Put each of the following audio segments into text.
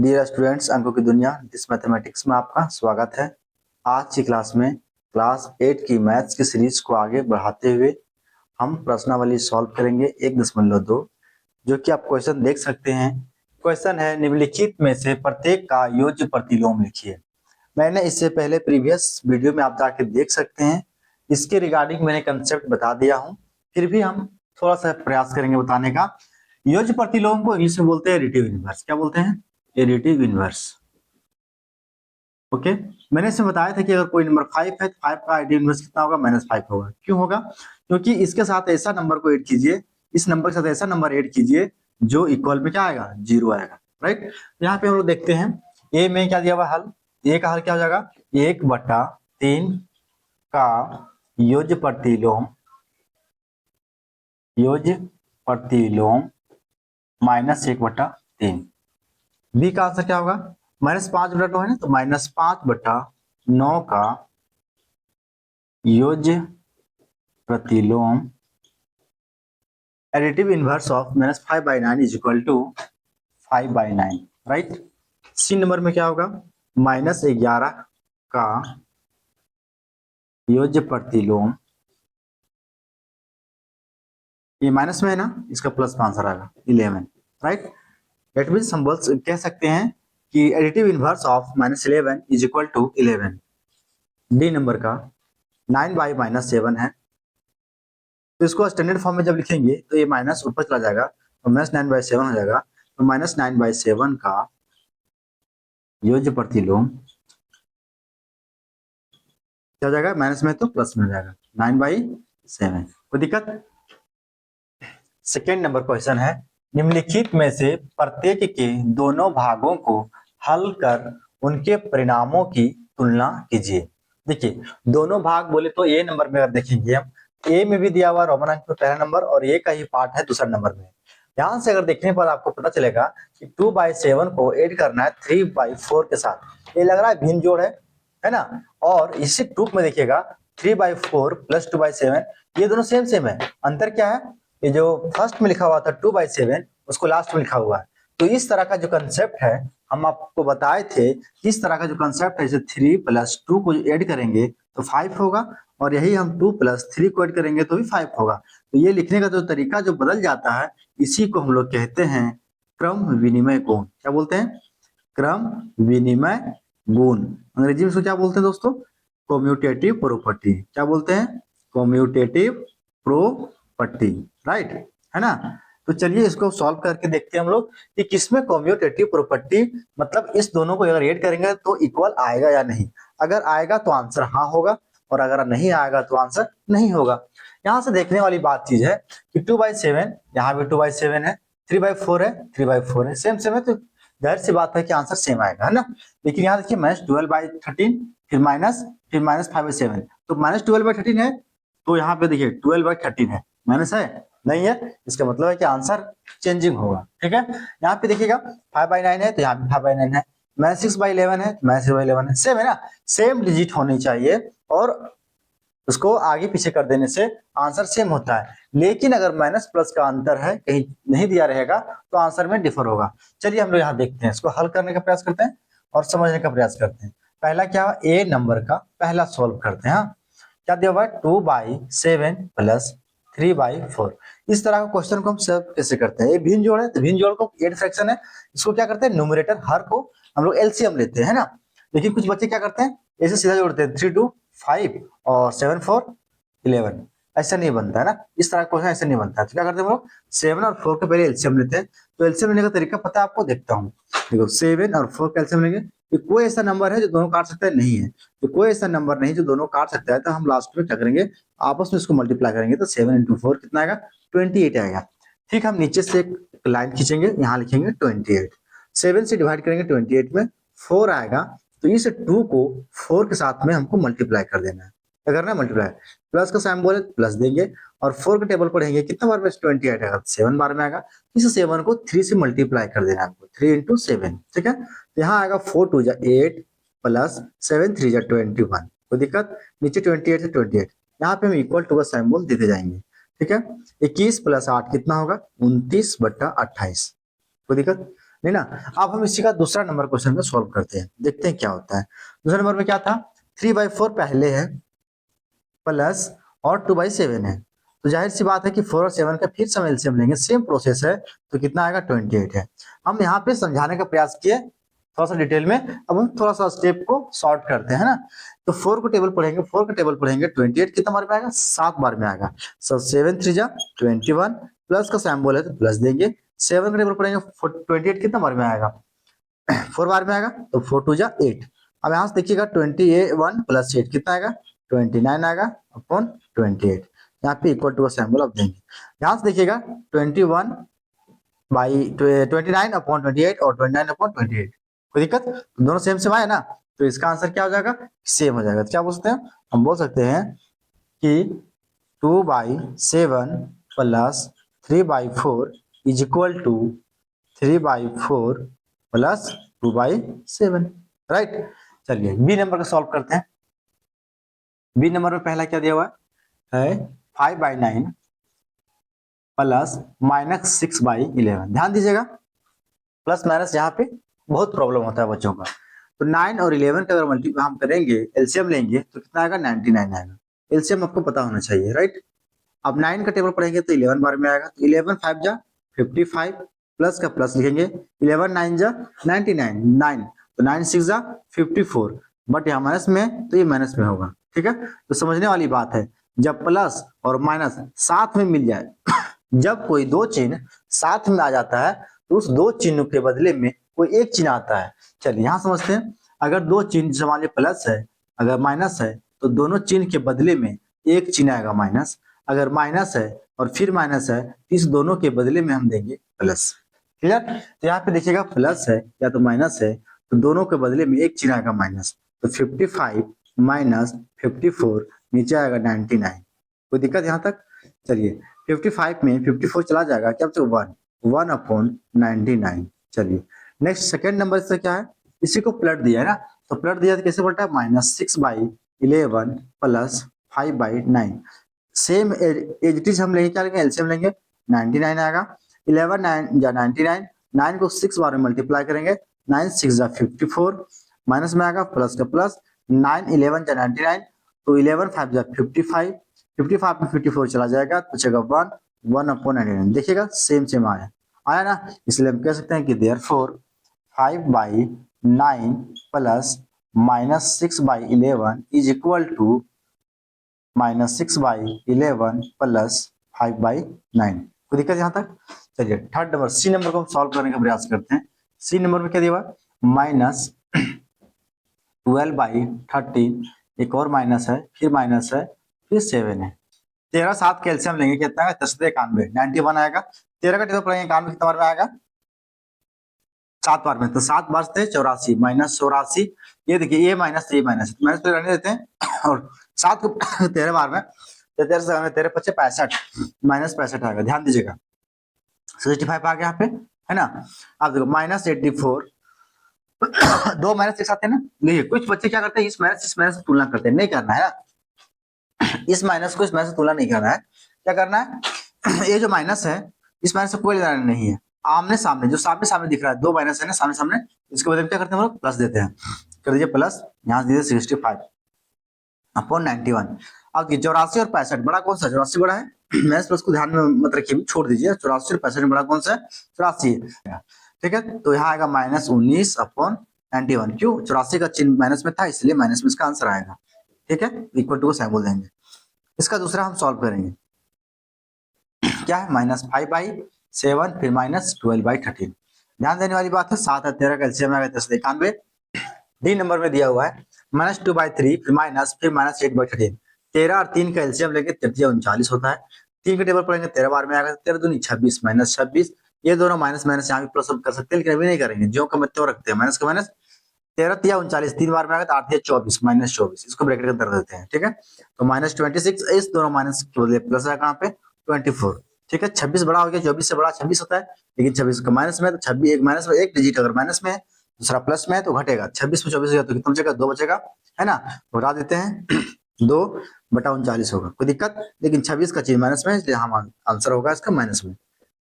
Dear students, अंकों की दुनिया दिस मैथमेटिक्स में आपका स्वागत है। आज की क्लास में क्लास 8 की मैथ्स की सीरीज को आगे बढ़ाते हुए हम प्रश्नावली सॉल्व करेंगे 1.2, जो कि आप क्वेश्चन देख सकते हैं। क्वेश्चन है, निम्नलिखित में से प्रत्येक का योज्य प्रतिलोम लिखिए। मैंने इससे पहले प्रीवियस वीडियो में आप जाके देख सकते हैं, इसके रिगार्डिंग मैंने कंसेप्ट बता दिया हूं। फिर भी हम थोड़ा सा प्रयास करेंगे बताने का। योज्य प्रतिलोम को इंग्लिश में बोलते हैं एडिटिव इनवर्स। क्या बोलते हैं? Additive inverse. ओके, मैंने इसमें बताया था कि अगर कोई नंबर 5 है तो 5 का एडिटिव इनवर्स कितना होगा? -5 होगा। क्यों होगा? क्योंकि इसके साथ ऐसा नंबर को ऐड कीजिए, इस नंबर के साथ ऐसा नंबर ऐड कीजिए जो इक्वल में क्या आएगा? 0 आएगा। राइट, यहाँ पे हम लोग देखते हैं ए में क्या दिया हुआ हल। ए का हल क्या हो जाएगा? 1/3 का योज्य प्रतिलोम -1/3। बी का आंसर क्या होगा? -5/9 है ना, तो -5/9 का योज्य प्रतिलोम additive inverse of -5/9 is equal to 5/9। Right. C number में क्या होगा? -11 का योज्य प्रतिलोम, ये माइनस में है ना, इसका प्लस में आंसर आएगा 11। राइट, दैट मीन्स हम कह सकते हैं कि additive inverse of -11 is equal to 11। D number का 9/-7 है, तो इसको स्टैंडर्ड फॉर्म में जब लिखेंगे तो ये माइनस ऊपर चला जाएगा, तो -9/7 हो जाएगा। तो -9/7 का योज्य प्रतिलोम क्या हो जाएगा? माइनस में तो प्लस में हो जाएगा, 9/7। कोई दिक्कत? सेकेंड नंबर क्वेश्चन है, निम्नलिखित में से प्रत्येक के दोनों भागों को हल कर उनके परिणामों की तुलना कीजिए। देखिए, दोनों भाग बोले तो ए नंबर में अगर देखेंगे हम, ए में भी दिया हुआ रोमन अंक में पहला नंबर और ए का ही पार्ट है दूसरा नंबर में। ध्यान से अगर देखने पर आपको पता चलेगा कि 2/7 को ऐड करना है 3/4 के साथ। ये लग रहा है भिन्न जोड़ है ना। और इसी टूक में देखिएगा 3/4 प्लस 2/7, ये दोनों सेम सेम है। अंतर क्या है? ये जो फर्स्ट में लिखा हुआ था 2/7, उसको लास्ट में लिखा हुआ है। तो इस तरह का जो कंसेप्ट है हम आपको बताए थे, इस तरह का जो कंसेप्ट है, जैसे 3 + 2 को ऐड करेंगे तो 5 होगा, और यही हम 2 + 3 को ऐड करेंगे तो भी 5 होगा। तो ये लिखने का जो तरीका जो बदल जाता है, इसी को हम लोग कहते हैं क्रम विनिमय गुण। क्या बोलते हैं? क्रम विनिमय गुण। अंग्रेजी में इसको क्या बोलते हैं दोस्तों? Commutative property. क्या बोलते हैं? Commutative property. राइट, है ना। तो चलिए इसको सॉल्व करके देखते हैं हम लोग कि किसमें कम्यूटेटिव प्रॉपर्टी, मतलब इस दोनों को अगर ऐड करेंगे तो इक्वल आएगा या नहीं। अगर आएगा तो आंसर हाँ होगा, और अगर नहीं आएगा तो आंसर नहीं होगा। यहाँ से देखने वाली बात चीज है कि 2/7, यहाँ भी 2/7 है, 3/4 है, 3/4 है, सेम सेम है, तो जाहिर सी बात है कि आंसर सेम आएगा, है ना। लेकिन यहाँ देखिए -12/13, फिर -5/7, तो -12/13 है, तो यहाँ पे देखिए 12/13 है, माइनस है नहीं है, इसका मतलब है कि आंसर चेंजिंग होगा। ठीक है, यहाँ पे देखिएगा 5/9 है, तो यहाँ पे 5/9 है, -6/11 है, -6/11 है, सेम है ना। सेम डिजिट होनी चाहिए और उसको आगे पीछे कर देने से आंसर सेम होता है। लेकिन अगर माइनस प्लस का अंतर है, कहीं नहीं दिया रहेगा, तो आंसर में डिफर होगा। चलिए हम लोग यहाँ देखते हैं, इसको हल करने का प्रयास करते हैं और समझने का प्रयास करते हैं। पहला क्या, ए नंबर का पहला सोल्व करते हैं। क्या दिया हुआ है? 2/7 + 3/4। इस तरह का क्वेश्चन को हम सॉल्व कैसे करते हैं? ये भिन्न जोड़ है, तो भिन्न जोड़ को एड फ्रैक्शन है, इसको क्या करते हैं? न्यूमरेटर हर को हम लोग एलसीएम लेते हैं ना। लेकिन कुछ बच्चे क्या करते हैं, ऐसे सीधा जोड़ते हैं, 3 2 5 और 7 4 11। ऐसा नहीं बनता है ना, इस तरह का क्वेश्चन ऐसे नहीं बनता है। तो क्या करते हैं हम लोग? 7 और 4 के पहले एलसीएम लेते हैं। तो एलसीएम लेने का तरीका पता है आपको? देखता हूँ। देखो 7 और 4 का एलसीएम लेंगे, ये कोई ऐसा नंबर है जो दोनों काट सकता है? नहीं है। तो कोई ऐसा नंबर नहीं जो दोनों काट सकता है, तो हम लास्ट में क्या करेंगे? आपस में इसको मल्टीप्लाई करेंगे, तो 7 × 4 कितना आएगा? 28 आएगा। ठीक, हम नीचे से एक लाइन खींचेंगे, यहाँ लिखेंगे 28। 7 से डिवाइड करेंगे 28 में, 4 आएगा, तो इस 2 को 4 के साथ में हमको मल्टीप्लाई कर देना है। क्या करना है? मल्टीप्लाई। प्लस का साइन बोले प्लस देंगे, और 4 के टेबल पढ़ेंगे, कितना बार में 28 आएगा? 7 बार में आएगा। इस 7 को 3 से मल्टीप्लाई कर देना है हमको, 3 × 7। ठीक है, तो यहाँ आएगा 4 2 8 प्लस 7 3 21। कोई दिक्कत? नीचे 28 से 28, यहाँ पे हम इक्वल टू का सिंबल देते जाएंगे। ठीक है, 21 + 8 कितना होगा? 29/28। कोई दिक्कत? नहीं ना। अब हम इसी का दूसरा नंबर क्वेश्चन को सॉल्व करते हैं, देखते हैं क्या होता है। दूसरे नंबर में क्या था, 3/4 पहले है प्लस और 2/7 है, तो जाहिर सी बात है कि 4 और 7 का फिर से हम एलसीएम लेंगे, सेम प्रोसेस है, तो कितना आएगा 28 है। हम यहाँ पे समझाने का प्रयास किए थोड़ा सा डिटेल में, अब हम थोड़ा सा स्टेप को सॉर्ट करते हैं ना। तो 4 को टेबल पढ़ेंगे, 4 का टेबल पढ़ेंगे, 28 कितना बार में आएगा, 7 बार में आएगा। सो 7 3 जा 21, प्लस का सिंबल है तो प्लस देंगे। 7 का टेबल पढ़ेंगे, 28 कितना बार में आएगा, 4 बार में आएगा, तो 4 2 जा 8। अब यहाँ से देखिएगा 21 प्लस 8 कितना आएगा, 29 आएगा अपॉन 28। यहाँ पे इक्वल टू का सिंबल आप देंगे। यहाँ से देखिएगा 29 अपॉन 28 और 29 अपॉन 28, कोई दिक्कत, दोनों सेम सेम आए ना, तो इसका आंसर क्या हो जाएगा, सेम हो जाएगा। तो क्या बोल सकते हैं, हम बोल सकते हैं कि 2/7 plus 3/4 is equal to 3/4 plus 2/7, right. चलिए बी नंबर का सॉल्व करते हैं। बी नंबर में पहला क्या दिया हुआ है 5/9 प्लस -6/11। ध्यान दीजिएगा, प्लस माइनस यहाँ पे बहुत प्रॉब्लम होता है बच्चों का। तो 9 और 11 का अगर मल्टीप्लाई हम करेंगे, एलसीएम लेंगे तो कितना आएगा, 99 आएगा। एलसीएम आपको पता होना चाहिए, राइट। अब 9 का टेबल पढ़ेंगे तो 11 बार में आएगा, तो 11 5 जा 55, प्लस का प्लस लिखेंगे, 11 9 जा 99, 9 तो 9 6 जा 54, बट यहाँ माइनस में है तो ये माइनस में होगा, ठीक है। तो समझने वाली बात है, जब प्लस और माइनस साथ में मिल जाए जब कोई दो चिन्ह साथ में आ जाता है तो उस दो चिन्ह के बदले में कोई एक चिन्ह आता है। चलिए यहाँ समझते हैं, अगर दो चिन्ह जैसे मान लीजिए प्लस है, अगर माइनस है, तो दोनों चिन्ह के बदले में एक चिन्ह आएगा माइनस। अगर माइनस है और फिर माइनस है, इस दोनों के बदले में हम देंगे प्लस। क्लियर। तो यहाँ पे देखिएगा प्लस है या तो माइनस है, तो दोनों के बदले में एक चिन्ह आएगा माइनस। तो 55 माइनस 54 नीचे आएगा 99। कोई दिक्कत यहाँ तक। चलिए 55 में 54 चला जाएगा, क्या बचेगा 1 अपॉन 99। चलिए नेक्स्ट सेकेंड नंबर से क्या है, इसी को प्लट दिया है ना, तो प्लट दिया तो कैसे बढ़ता है, -6/11 plus 5/9। Same as it is हम लेंगे, क्या लेंगे, एलसीएम लेंगे, 99 आएगा। 11 9 या 99, 9 को 6 बार में मल्टीप्लाई करेंगे, 9 6 जा 54, माइनस में आएगा प्लस का प्लस, 9 11 जा 99, तो 11 5 जा 55, 55 में 54 चला जाएगा तो बचेगा 1 अपॉन 99। देखिएगा सेम सेम आया ना, इसलिए हम कह सकते हैं कि therefore 5/9 plus -6/11 is equal to -6/11 plus 5/9। कोई दिक्कत यहाँ तक। चलिए थर्ड नंबर सी नंबर को हम सॉल्व करने का प्रयास करते हैं। सी नंबर में क्या दिया हुआ, -12/13, एक और माइनस है, फिर माइनस है, फिर 7 है। 13 7 कैल्शियम लेंगे, कितना है 10 91, 91 आएगा। 13 का टेबल पढ़ेंगे, 91 कितना बार में आएगा, 7 बार में, तो 7 बार से 84 -84। ये देखिए ये माइनस माइनस पे रहने देते हैं और 7 को 13 बार में, 13 से 13 पचे 65, -65 आएगा। ध्यान दीजिएगा 65 आ गया यहाँ पे, है ना। अब देखो -84, दो माइनस एक साथ है ना। देखिए कुछ बच्चे क्या करते हैं, इस माइनस से तुलना करते हैं, नहीं करना है ना, इस माइनस को इस माइनस से तुलना नहीं करना है। क्या करना है, ये जो माइनस है इस माइनस से कोई लेना नहीं है, आमने सामने जो सामने सामने दिख रहा है, दो माइनस है ना सामने सामने, इसके बदले में क्या करते हैं हम लोग, प्लस देते हैं। कर दीजिए प्लस, यहाँ से दीजिए 65 अपॉन 91। अब 84 और 65 बड़ा कौन सा, 84 बड़ा है, मैथ्स प्लस को ध्यान में मत रखिए, छोड़ दीजिए। 84 और 65 में बड़ा कौन सा है, 84, ठीक है। तो यहाँ आएगा -19 अपॉन 91। क्यों, 84 का चिन्ह माइनस में था इसलिए माइनस में इसका आंसर आएगा, ठीक है। इक्वल टू को साइन बोल देंगे। इसका दूसरा हम सॉल्व करेंगे, क्या है, -5/7 फिर -12/13। ध्यान देने वाली बात है, 7 और 13 का एलसीएम आएगा 1091। डी नंबर में दिया हुआ है -2/3 फिर -8/13। 13 और 3 का एलसीएम लेंगे 33 होता है। 3 का टेबल पढ़ेंगे 13 बार में आएगा, 13 दूनी 26 -26। ये दोनों माइनस माइनस यहाँ भी प्लस कर सकते हैं, लेकिन अभी नहीं करेंगे, जो का मतलब रखते हैं माइनस का माइनस। 13 या 39 तीन बार में आएगा तो 8 24 -24, इसको ब्रैकेट के अंदर देते हैं, ठीक है। तो -26, इस दोनों माइनस के बदले प्लस आएगा यहाँ पे 24, ठीक है। 26 बड़ा हो गया, 24 से बड़ा 26 होता है, लेकिन 26 का माइनस में, तो 26 एक माइनस में एक डिजिट अगर माइनस में है, दूसरा प्लस में है तो घटेगा। 26 में 24 हो गया तो कितना बचेगा, 2 बचेगा, है ना। घटा देते हैं 2/39 होगा, कोई दिक्कत। लेकिन 26 का चिन्ह माइनस में है इसलिए हम आंसर होगा इसका माइनस में,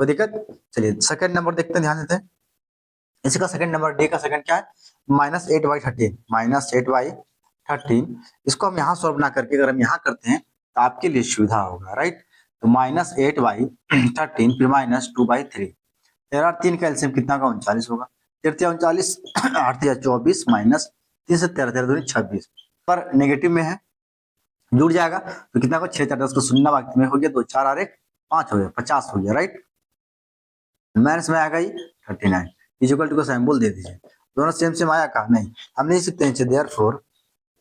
कोई दिक्कत। चलिए सेकंड नंबर देखते हैं, ध्यान देते हैं। इसका सेकंड नंबर, डी का सेकंड क्या है, -8/13, -8/13। इसको हम यहाँ सॉल्व ना करके अगर हम यहाँ करते हैं तो आपके लिए सुविधा होगा, राइट। तो -8/13 फिर -2/3, 13 का एलसीएम कितना का 39 होगा, 39, 8 या 24 -3 से 13 26, पर नेगेटिव में है, जुड़ जाएगा तो कितना को 6 4 10 को शून्य बाकी में हो गया, 2 4 और 1 5 हो गया, 50 हो गया, राइट। माइनस में आएगा ये 39, इक्वल टू का सिंबल दे दीजिए। दोनों सेम सेम आया का नहीं, हम नहीं सीखते हैं, therefore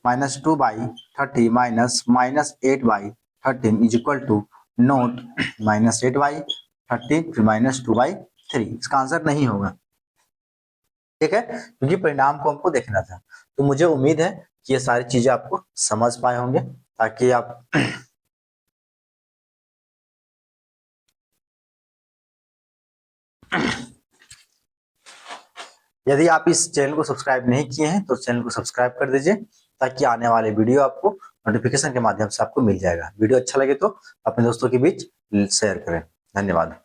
-2/30 -8/13 is equal to note -8/13 फिर -2/3, इसका आंसर नहीं होगा, ठीक है, क्योंकि परिणाम को हमको देखना था। तो मुझे उम्मीद है कि ये सारी चीजें आपको समझ पाए होंगे, ताकि आप यदि आप इस चैनल को सब्सक्राइब नहीं किए हैं तो चैनल को सब्सक्राइब कर दीजिए, ताकि आने वाले वीडियो आपको नोटिफिकेशन के माध्यम से आपको मिल जाएगा। वीडियो अच्छा लगे तो अपने दोस्तों के बीच शेयर करें। धन्यवाद।